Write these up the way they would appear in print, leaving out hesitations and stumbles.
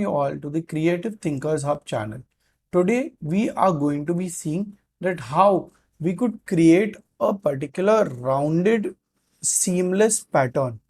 You all to the Creative Thinkers Hub channel. Today we are going to be seeing that how we could create a particular rounded seamless pattern.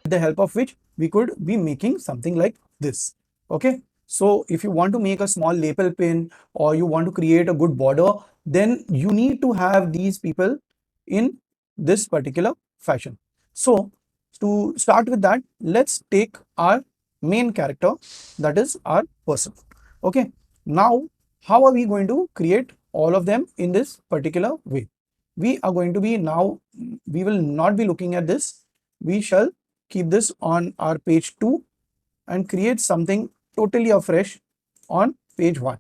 With the help of which we could be making something like this. Okay. So if you want to make a small lapel pin or you want to create a good border, then you need to have these people in this particular fashion. So to start with that, let's take our main character, that is our person. Okay. Now, how are we going to create all of them in this particular way? We are going to be now, we will not be looking at this. We shall keep this on our page 2 and create something totally afresh on page 1.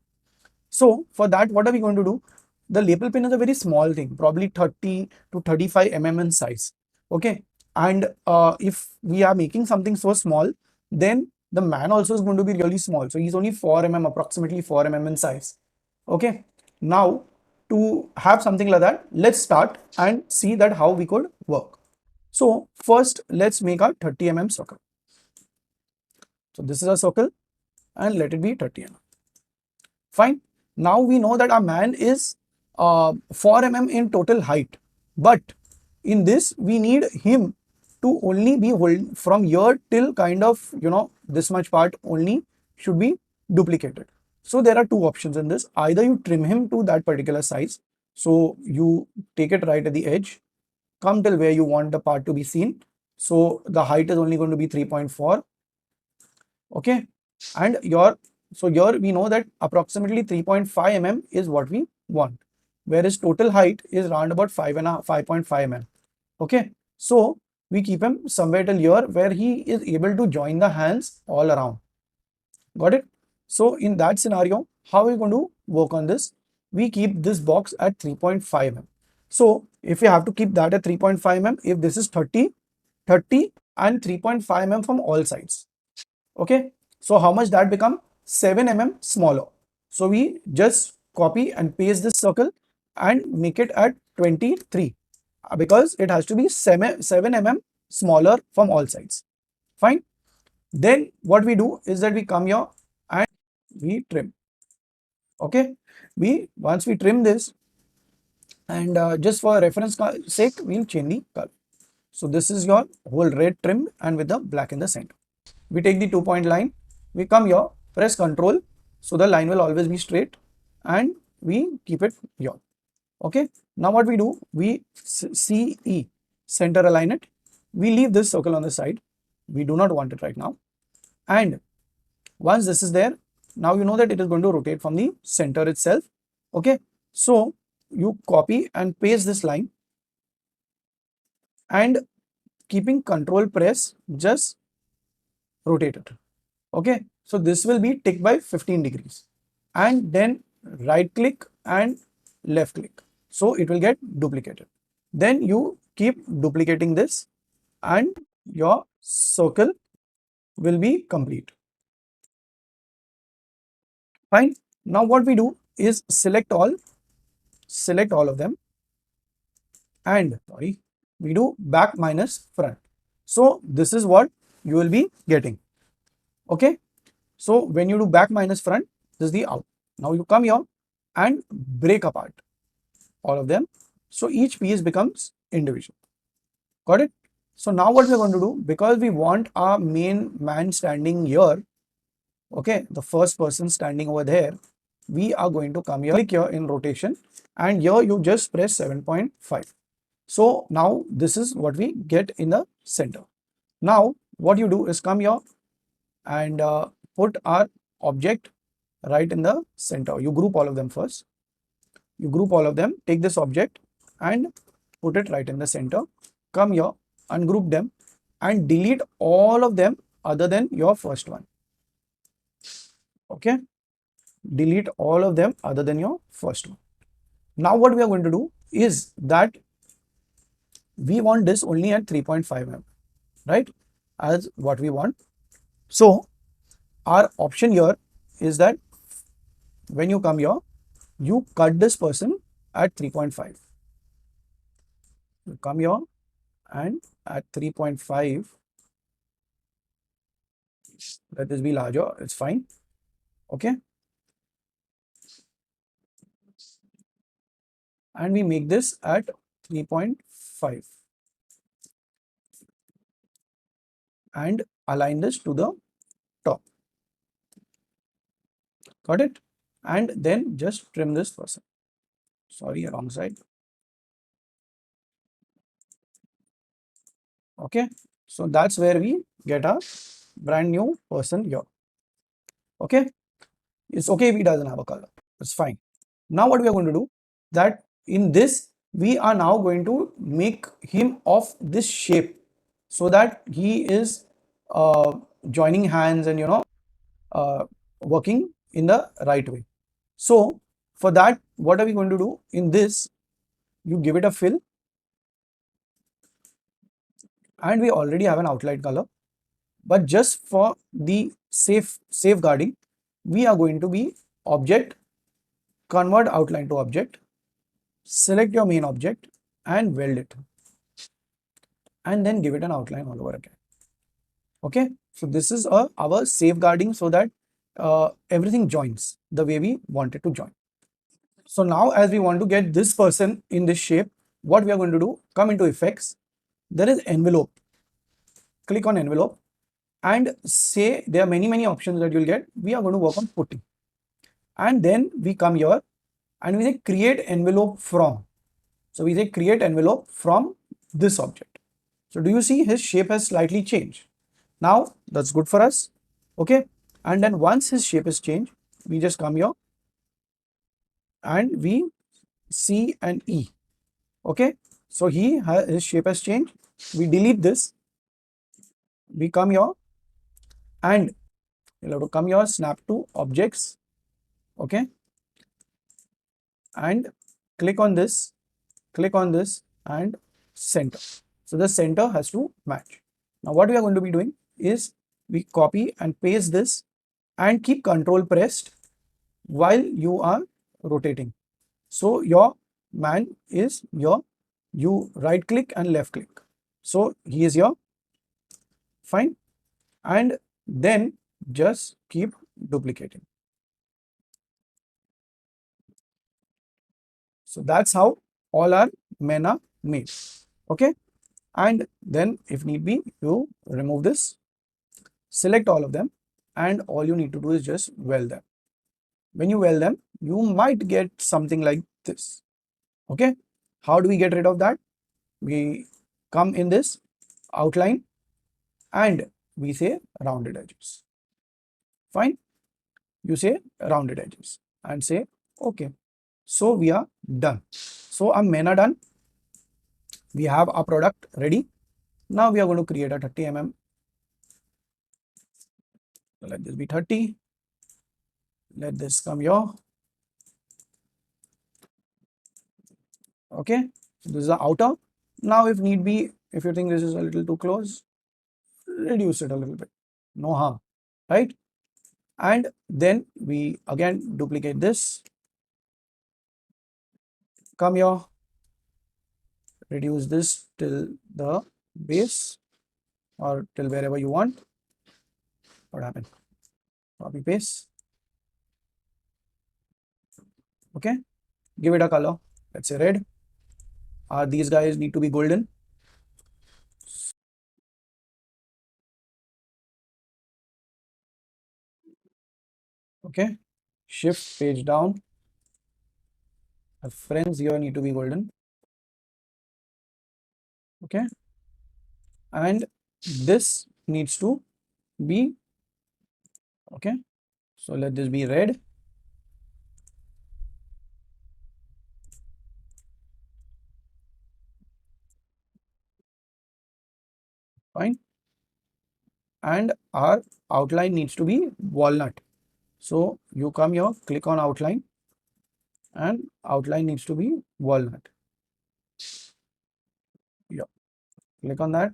So for that, what are we going to do? The lapel pin is a very small thing, probably 30 to 35 mm in size. Okay. And if we are making something so small, then the man also is going to be really small. So he's only 4 mm, approximately 4 mm in size. Okay. Now to have something like that, let's start and see that how we could work. So first, let's make a 30 mm circle. So this is a circle and let it be 30 mm. Fine. Now we know that our man is 4 mm in total height, but in this we need him to only be holding from here till kind of, this much part only should be duplicated. So there are two options in this. Either you trim him to that particular size. So you take it right at the edge, come till where you want the part to be seen. So the height is only going to be 3.4. Okay. And so here we know that approximately 3.5 mm is what we want, whereas total height is around about 5.5 mm. Okay. So we keep him somewhere till here where he is able to join the hands all around. Got it? So in that scenario, how are we going to work on this? We keep this box at 3.5 mm. So if we have to keep that at 3.5 mm, if this is 30 and 3.5 mm from all sides. Okay. So how much that become? 7 mm smaller. So we just copy and paste this circle and make it at 23 because it has to be 7 mm smaller from all sides. Fine. Then what we do is that we come here and we trim. Okay. Once we trim this, and just for reference sake, we'll change the color. So this is your whole red trimmed and with the black in the center. We take the 2-point line, we come here, press Ctrl, so the line will always be straight, and we keep it here. Okay. Now what we do, we CE, center align it. We leave this circle on the side. We do not want it right now. And once this is there, now you know that it is going to rotate from the center itself. Okay. So you copy and paste this line, and keeping Ctrl press, just rotate it. Okay. So this will be tick by 15 degrees, and then right click and left click. So it will get duplicated. Then you keep duplicating this and your circle will be complete. Fine. Now what we do is select all of them, and we do back minus front. So this is what you will be getting. Okay. So when you do back minus front, this is the out. Now you come here and break apart all of them. So each piece becomes individual. Got it? So now what we're going to do, because we want our main man standing here, okay, the first person standing over there, we are going to come here, click here in rotation, and here you just press 7.5. So now this is what we get in the center. Now what you do is come here and put our object right in the center. You group all of them first. You group all of them, take this object and put it right in the center. Come here, ungroup them and delete all of them other than your first one. Okay. Delete all of them other than your first one. Now what we are going to do is that we want this only at 3.5 mm, right? As what we want. So our option here is that when you come here, you cut this person at 3.5. You come here and at 3.5, let this be larger, it's fine. Okay. And we make this at 3.5 and align this to the top. Got it? And then just trim this person. Sorry, wrong side. Okay. So that's where we get a brand new person here. Okay. It's okay if he doesn't have a color. It's fine. Now what we are going to do, that in this we are now going to make him of this shape so that he is joining hands and uh, working in the right way. So for that, what are we going to do? In this, you give it a fill, and we already have an outline color. But just for the safeguarding, we are going to be object, convert outline to object, select your main object and weld it, and then give it an outline all over again. Okay, so this is our safeguarding so that everything joins the way we want it to join. So now as we want to get this person in this shape, what we are going to do, come into effects, there is envelope, click on envelope and say there are many options that you'll get. We are going to work on putting, and then we come here and we say create envelope from. So we say create envelope from this object. So do you see his shape has slightly changed? Now that's good for us. Okay. And then once his shape is changed, we just come here and we C and E. Okay. So his shape has changed. We delete this. We come here and you'll have to come here, snap to objects. Okay. And click on this and center. So the center has to match. Now what we are going to be doing is we copy and paste this and keep control pressed while you are rotating. So your man is here, you right click and left click. So he is here, fine. And then just keep duplicating. So that's how all our men are made. Okay. And then if need be, you remove this, select all of them, and all you need to do is just weld them. When you weld them, you might get something like this. Okay. How do we get rid of that? We come in this outline and we say rounded edges. Fine. You say rounded edges and say okay. So we are done. So our men are done. We have our product ready. Now we are going to create a 30 mm. Let this be 30. Let this come here. Okay. So this is the outer. Now if need be, if you think this is a little too close, reduce it a little bit. No harm. Right? And then we again duplicate this. Come here. Reduce this till the base or till wherever you want. What happened? Copy paste. Okay. Give it a color. Let's say red. These guys need to be golden. Okay. Shift page down. Our friends here need to be golden. Okay. And this needs to be okay. So let this be red. Fine. And our outline needs to be walnut. So you come here, click on outline, and outline needs to be walnut. Yeah. Click on that,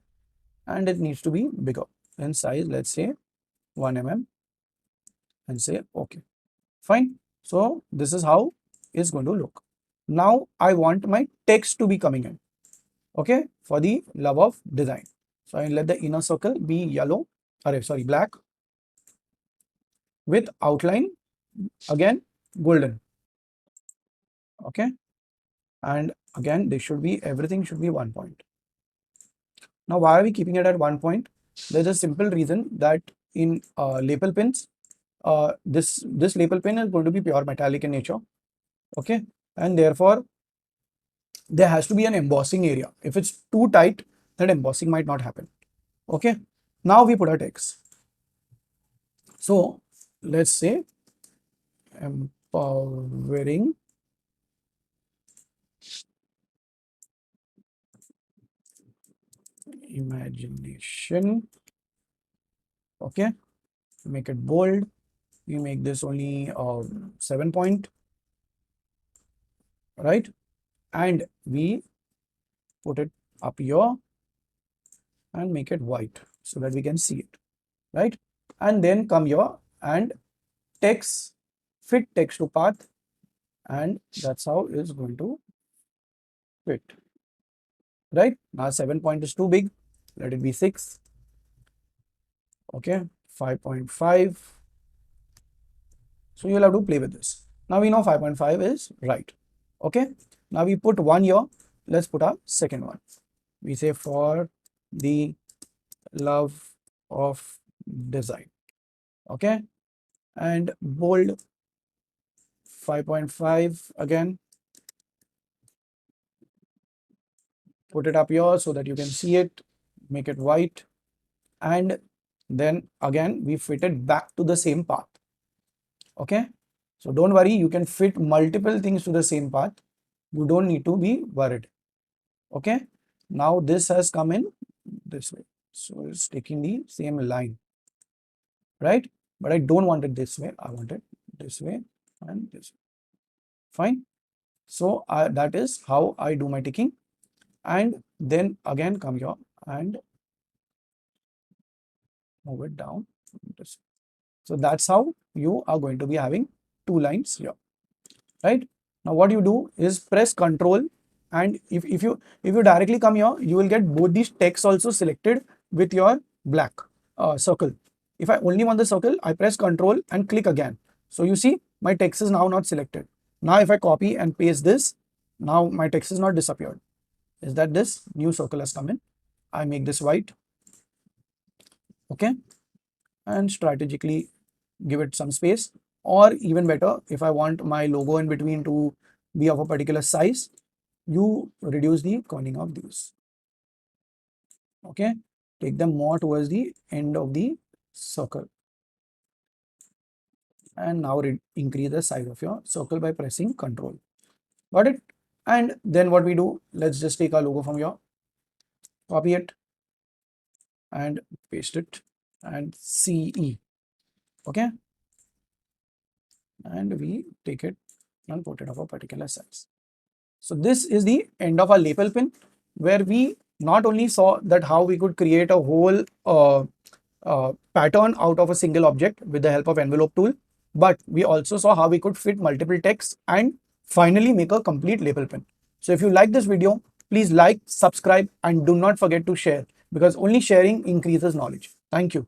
and it needs to be bigger in size. Let's say 1 mm, and say okay. Fine. So this is how it's going to look. Now I want my text to be coming in. okay, for the love of design. So I let the inner circle be yellow, sorry, black, with outline again golden, okay, and again this should be, everything should be 1 point. Now why are we keeping it at 1 point? There's a simple reason that in lapel pins, this lapel pin is going to be pure metallic in nature, okay, and therefore there has to be an embossing area. If it's too tight, that embossing might not happen, okay. Now we put our text. So let's say empowering imagination, okay, make it bold. We make this only 7 point, right, and we put it up here and make it white so that we can see it, right, and then come here and text, fit text to path, and that's how it's going to fit, right. Now 7 point is too big, let it be 6, okay, 5.5. So you'll have to play with this. Now we know 5.5 is right, okay. Now we put one here, let's put our second one. We say for the love of design, okay, and bold 5.5 again, put it up here so that you can see it, make it white, and then again we fit it back to the same path, okay. So don't worry, you can fit multiple things to the same path, you don't need to be worried, okay. Now this has come in this way, so it's taking the same line, right, but I don't want it this way, I want it this way and this way, fine. So that is how I do my ticking, and then again come here and move it down this. So that's how you are going to be having two lines here, right. Now what you do is press Control, and if you directly come here, you will get both these texts also selected with your black circle. If I only want the circle, I press Control and click again. So you see my text is now not selected. Now if I copy and paste this, now my text is not disappeared. Is that this new circle has come in? I make this white, okay, and strategically give it some space, or even better, if I want my logo in between to be of a particular size, you reduce the cornering of these, okay, take them more towards the end of the circle, and now increase the size of your circle by pressing Control. Got it? And then what we do, let's just take our logo from here, copy it and paste it, and CE, okay, and we take it and put it of a particular size. So this is the end of our lapel pin, where we not only saw that how we could create a whole pattern out of a single object with the help of envelope tool, but we also saw how we could fit multiple texts and finally make a complete lapel pin. So if you like this video, please like, subscribe, and do not forget to share, because only sharing increases knowledge. Thank you.